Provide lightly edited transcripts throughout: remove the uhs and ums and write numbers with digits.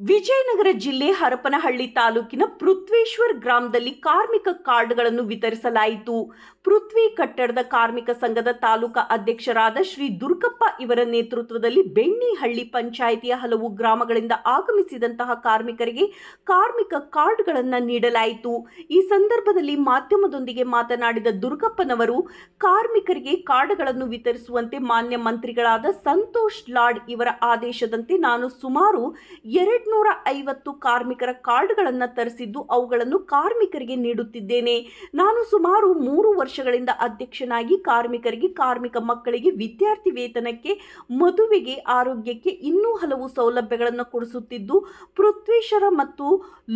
ವಿಜಯನಗರ ಜಿಲ್ಲೆ ಹರಪನಹಳ್ಳಿ ತಾಲೂಕಿನ ಪೃಥ್ವೇಶ್ವರ್ ಗ್ರಾಮದಲ್ಲಿ ಕಾರ್ಮಿಕ ಕಾರ್ಡ್ಗಳನ್ನು ವಿತರಿಸಲಾಯಿತು. ಪೃಥ್ವಿ ಕಟ್ಟಡದ ಕಾರ್ಮಿಕ ಸಂಘದ ತಾಲೂಕಾ ಅಧ್ಯಕ್ಷರಾದ ಶ್ರೀ ದುರ್ಗಪ್ಪ ಇವರ ನೇತೃತ್ವದಲ್ಲಿ ಬೆಣ್ಣಿಹಳ್ಳಿ ಪಂಚಾಯಿತಿಯ ಹಲವು ಗ್ರಾಮಗಳಿಂದ ಆಗಮಿಸಿದಂತಹ ಕಾರ್ಮಿಕರಿಗೆ ಕಾರ್ಮಿಕ ಕಾರ್ಡ್ಗಳನ್ನು ನೀಡಲಾಯಿತು. ಈ ಸಂದರ್ಭದಲ್ಲಿ ಮಾಧ್ಯಮದೊಂದಿಗೆ ಮಾತನಾಡಿದ ದುರ್ಗಪ್ಪನವರು, ಕಾರ್ಮಿಕರಿಗೆ ಕಾರ್ಡ್ಗಳನ್ನು ವಿತರಿಸುವಂತೆ ಮಾನ್ಯ ಮಂತ್ರಿಗಳಾದ ಸಂತೋಷ್ ಲಾಡ್ ಇವರ ಆದೇಶದಂತೆ ನಾನು ಸುಮಾರು 250 ಕಾರ್ಮಿಕರ ಕಾರ್ಡ್ಗಳನ್ನು ತರಿಸಿದ್ದು ಅವುಗಳನ್ನು ಕಾರ್ಮಿಕರಿಗೆ ನೀಡುತ್ತಿದ್ದೇನೆ. ನಾನು ಸುಮಾರು 3 ವರ್ಷಗಳಿಂದ ಅಧ್ಯಕ್ಷನಾಗಿ ಕಾರ್ಮಿಕರಿಗೆ, ಕಾರ್ಮಿಕ ಮಕ್ಕಳಿಗೆ, ವಿದ್ಯಾರ್ಥಿ ವೇತನಕ್ಕೆ, ಮದುವೆಗೆ, ಆರೋಗ್ಯಕ್ಕೆ ಇನ್ನೂ ಹಲವು ಸೌಲಭ್ಯಗಳನ್ನು ಕೊಡಿಸುತ್ತಿದ್ದು, ಪೃಥ್ವೇಶ್ವರ ಮತ್ತು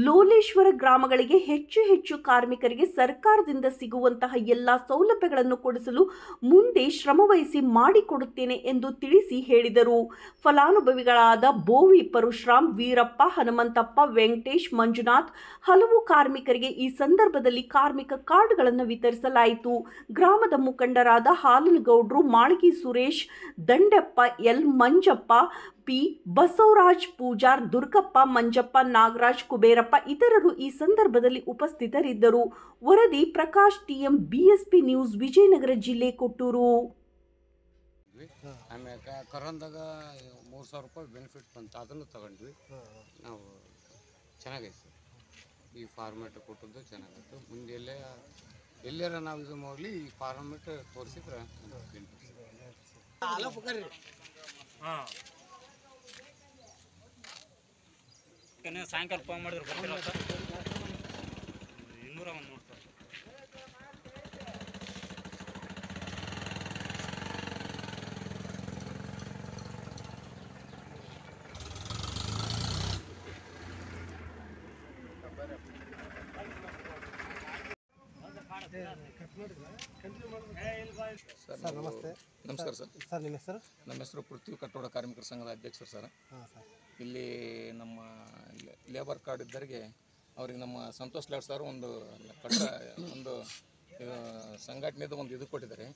ಲೋಲೇಶ್ವರ ಗ್ರಾಮಗಳಿಗೆ ಹೆಚ್ಚು ಕಾರ್ಮಿಕರಿಗೆ ಸರ್ಕಾರದಿಂದ ಸಿಗುವಂತಹ ಎಲ್ಲ ಸೌಲಭ್ಯಗಳನ್ನು ಕೊಡಿಸಲು ಮುಂದೆ ಶ್ರಮವಹಿಸಿ ಮಾಡಿಕೊಡುತ್ತೇನೆ ಎಂದು ತಿಳಿಸಿ ಹೇಳಿದರು. ಫಲಾನುಭವಿಗಳಾದ ಬೋವಿ ಪರಶುರಾಮ್, ವೀರಪ್ಪ, ಹನುಮಂತಪ್ಪ, ವೆಂಕಟೇಶ್, ಮಂಜುನಾಥ್ ಹಲವು ಕಾರ್ಮಿಕರಿಗೆ ಈ ಸಂದರ್ಭದಲ್ಲಿ ಕಾರ್ಮಿಕ ಕಾರ್ಡ್ಗಳನ್ನು ವಿತರಿಸಲಾಯಿತು. ಗ್ರಾಮದ ಮುಖಂಡರಾದ ಹಾಲನಗೌಡರು, ಮಾಳಗಿ ಸುರೇಶ್, ದಂಡೆಪ್ಪ, ಎಲ್, ಮಂಜಪ್ಪ, ಪಿ, ಬಸವರಾಜ್, ಪೂಜಾರ್, ದುರ್ಗಪ್ಪ, ಮಂಜಪ್ಪ, ನಾಗರಾಜ್, ಕುಬೇರಪ್ಪ ಇತರರು ಈ ಸಂದರ್ಭದಲ್ಲಿ ಉಪಸ್ಥಿತರಿದ್ದರು. ವರದಿ Prakash TM, BSP news, Vijayanagara ಜಿಲ್ಲೆ, ಕೊಟ್ಟೂರು. ಆಮೇಲೆ ಕರೋನಾದಾಗ 3,000 ರೂಪಾಯಿ ಬೆನಿಫಿಟ್ ಬಂತು, ಅದನ್ನು ತಗೊಂಡ್ವಿ ನಾವು. ಚೆನ್ನಾಗೈತೆ ಈ ಫಾರ್ಮೇಟ್ ಕೊಟ್ಟದ್ದು ಚೆನ್ನಾಗಿತ್ತು. ಮುಂದೆ ಎಲ್ಲಾರ ನಾವು ಇದು ಮಾಡಲಿ ಈ ಫಾರ್ಮೇಟ್ ತೋರಿಸಿದ್ರೆ ಸಾಯಂಕಾಲ ಫೋನ್ ಮಾಡಿದ್ರೆ ಬರ್ತೀರ 201 ನೋಡ್ತಾರೆ. ಸರ್ ನಮಸ್ತೆ. ನಮಸ್ಕಾರ ಸರ್. ಸರ್ ನಿಮ್ಮ ಹೆಸರು? ನಮ್ಮ ಹೆಸರು ಪೃಥ್ವಿ ಕಟ್ಟಡ ಕಾರ್ಮಿಕರ ಸಂಘದ ಅಧ್ಯಕ್ಷರು ಸರ್. ಇಲ್ಲಿ ನಮ್ಮ ಲೇಬರ್ ಕಾರ್ಡ್ ಇದ್ದವರಿಗೆ ಅವ್ರಿಗೆ ನಮ್ಮ ಸಂತೋಷ್ ಲಾಡ್ ಸರ್ ಒಂದು ಸಂಘಟನೆದು ಒಂದು ಇದು ಕೊಟ್ಟಿದ್ದಾರೆ.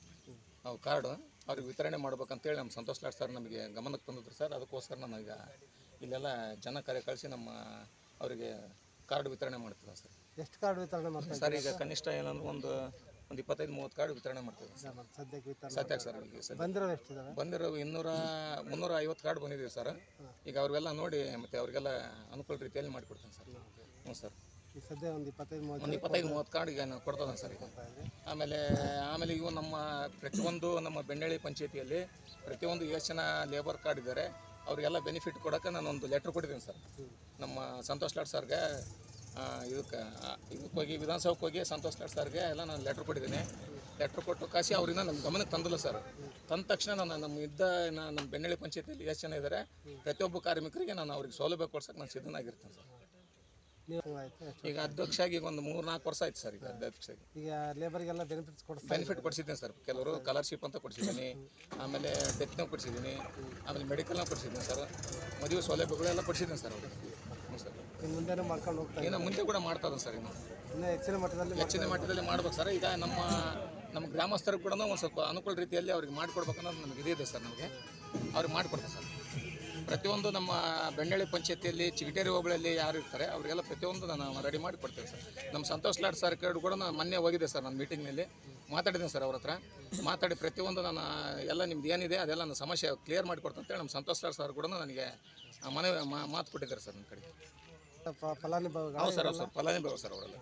ಅವು ಕಾರ್ಡು ಅವ್ರಿಗೆ ವಿತರಣೆ ಮಾಡ್ಬೇಕಂತೇಳಿ ನಮ್ಮ ಸಂತೋಷ್ ಲಾಡ್ ಸರ್ ನಮಗೆ ಗಮನಕ್ಕೆ ತಂದಿದ್ರು ಸರ್. ಅದಕ್ಕೋಸ್ಕರ ನಾನೀಗ ಇಲ್ಲೆಲ್ಲ ಜನ ಕರೆ ಕಳಿಸಿ ನಮ್ಮ ಅವರಿಗೆ ಕಾರ್ಡ್ ವಿತರಣೆ ಮಾಡ್ತಿದ್ದೆ ಸರ್. ಎಷ್ಟು ಕಾರ್ಡ್ ವಿತರಣೆ ಮಾಡ್ತಾರೆ ಸರ್? ಈಗ ಕನಿಷ್ಠ ಏನಂದ್ರೆ ಒಂದು 25-30 ಕಾರ್ಡ್ ವಿತರಣೆ ಮಾಡ್ತೀವಿ ಸರ್. ಸದ್ಯಕ್ಕೆ ಸರ್ ಬಂದಿರೋ 350 ಕಾರ್ಡ್ ಬಂದಿದ್ದೀವಿ ಸರ್. ಈಗ ಅವ್ರಿಗೆಲ್ಲ ನೋಡಿ ಮತ್ತೆ ಅವ್ರಿಗೆಲ್ಲ ಅನುಕೂಲ ರೀತಿಯಲ್ಲಿ ಮಾಡಿಕೊಡ್ತೇನೆ ಸರ್. ಹ್ಞೂ ಸರ್. ಸದ್ಯ ಒಂದು 25-30 ಕಾರ್ಡ್ ಈಗ ನಾನು ಕೊಡ್ತೇನೆ ಸರ್. ಈಗ ಆಮೇಲೆ ಇವು ನಮ್ಮ ಪ್ರತಿಯೊಂದು ನಮ್ಮ ಬೆಣ್ಣೆಳ್ಳಿ ಪಂಚಾಯತಿಯಲ್ಲಿ ಪ್ರತಿಯೊಂದು ಎಷ್ಟು ಜನ ಲೇಬರ್ ಕಾರ್ಡ್ ಇದ್ದಾರೆ ಅವ್ರಿಗೆಲ್ಲ ಬೆನಿಫಿಟ್ ಕೊಡೋಕೆ ನಾನು ಒಂದು ಲೆಟ್ರ್ ಕೊಟ್ಟಿದ್ದೀನಿ ಸರ್. ನಮ್ಮ ಸಂತೋಷ್ ಲಾಡ್ ಸರ್ಗೆ ಇದಕ್ಕೆ ಹೋಗಿ ವಿಧಾನಸಭೆಗೆ ಹೋಗಿ ಸಂತೋಷ್ ಲಾಡ್ ಸರ್ಗೆ ಎಲ್ಲ ನಾನು ಲೆಟ್ರ್ ಕೊಟ್ಟಿದ್ದೀನಿ. ಲೆಟ್ರ್ ಕೊಟ್ಟು ಕಾಸಿ ಅವ್ರಿಂದ ನಮ್ಮ ಗಮನಕ್ಕೆ ತಂದಿಲ್ಲ ಸರ್. ತಂದ ತಕ್ಷಣ ನಾನು ನಮ್ಮ ಬೆಣ್ಣೆಳ್ಳಿ ಪಂಚಾಯತಿಯಲ್ಲಿ ಎಷ್ಟು ಜನ ಇದ್ದಾರೆ ಪ್ರತಿಯೊಬ್ಬ ಕಾರ್ಮಿಕರಿಗೆ ನಾನು ಅವ್ರಿಗೆ ಸೌಲಭ್ಯ ಕೊಡ್ಸೋಕೆ ನಾನು ಸಿದ್ಧನಾಗಿರ್ತೇನೆ ಸರ್. ಈಗ ಅಧ್ಯಕ್ಷ ಆಗಿ ಒಂದು 3-4 ವರ್ಷ ಆಯ್ತು ಸರ್. ಈಗ ಅಧ್ಯಕ್ಷ ಈಗ ಲೇಬರ್ಗೆಲ್ಲ ಬೆನಿಫಿಟ್ ಕೊಡಿಸಿದ್ದೀನಿ ಸರ್. ಕೆಲವರು ಸ್ಕಾಲರ್ಶಿಪ್ ಅಂತ ಕೊಡಿಸಿದ್ದೀನಿ, ಆಮೇಲೆ ಡೆತ್ನಾಗ ಕೊಡಿಸಿದ್ದೀನಿ, ಆಮೇಲೆ ಮೆಡಿಕಲ್ನಾಗ ಕೊಡಿಸಿದ್ದೀನಿ ಸರ್. ಮದುವೆ ಸೌಲಭ್ಯಗಳೆಲ್ಲ ಕೊಡಿಸಿದ್ದೀನಿ ಸರ್ ಅವ್ರಿಗೆ. ಹ್ಞೂ ಸರ್. ಇನ್ನು ಮುಂದೆ ಕೂಡ ಮಾಡ್ತಾ ಇದ್ದೀನಿ ಸರ್. ಇನ್ನು ಹೆಚ್ಚಿನ ಮಟ್ಟದಲ್ಲಿ ಮಾಡ್ಬೇಕು ಸರ್. ಈಗ ನಮ್ಮ ಗ್ರಾಮಸ್ಥರಿಗೆ ಕೂಡ ಒಂದು ಸ್ವಲ್ಪ ಅನುಕೂಲ ರೀತಿಯಲ್ಲಿ ಅವ್ರಿಗೆ ಮಾಡಿಕೊಡ್ಬೇಕನ್ನೋದು ನಮಗೆ ಇದೆ ಸರ್. ನಮಗೆ ಅವ್ರಿಗೆ ಮಾಡಿಕೊಡ್ತಾರೆ ಸರ್. ಪ್ರತಿಯೊಂದು ನಮ್ಮ ಬೆಣ್ಣೆಳ್ಳಿ ಪಂಚಾಯತಿಯಲ್ಲಿ ಚಿಗಟೇರಿ ಹೋಬಳಿಯಲ್ಲಿ ಯಾರು ಇರ್ತಾರೆ ಅವರಿಗೆಲ್ಲ ಪ್ರತಿಯೊಂದು ನಾನು ರೆಡಿ ಮಾಡಿ ಕೊಡ್ತೇವೆ ಸರ್. ನಮ್ಮ ಸಂತೋಷ್ ಲಾಡ್ ಸರ್ ಕೂಡ ನಾನು ಮೊನ್ನೆ ಹೋಗಿದೆ ಸರ್. ನಾನು ಮೀಟಿಂಗ್ನಲ್ಲಿ ಮಾತಾಡಿದ್ದೀನಿ ಸರ್. ಅವ್ರ ಹತ್ರ ಮಾತಾಡಿ ಪ್ರತಿಯೊಂದು ನಾನು ಎಲ್ಲ ನಿಮ್ದು ಏನಿದೆ ಅದೆಲ್ಲ ನನ್ನ ಸಮಸ್ಯೆ ಕ್ಲಿಯರ್ ಮಾಡಿಕೊಡ್ತೇನೆ ಅಂತೇಳಿ ನಮ್ಮ ಸಂತೋಷ್ ಲಾಡ್ ಸರ್ ಕೂಡ ನನಗೆ ಮಾತು ಕೊಟ್ಟಿದ್ದಾರೆ ಸರ್. ನನ್ನ ಕಡೆ ಹೌದು ಸರ್. ಫಲಾನುಭವಿ ಸರ್ ಅವರೆಲ್ಲ.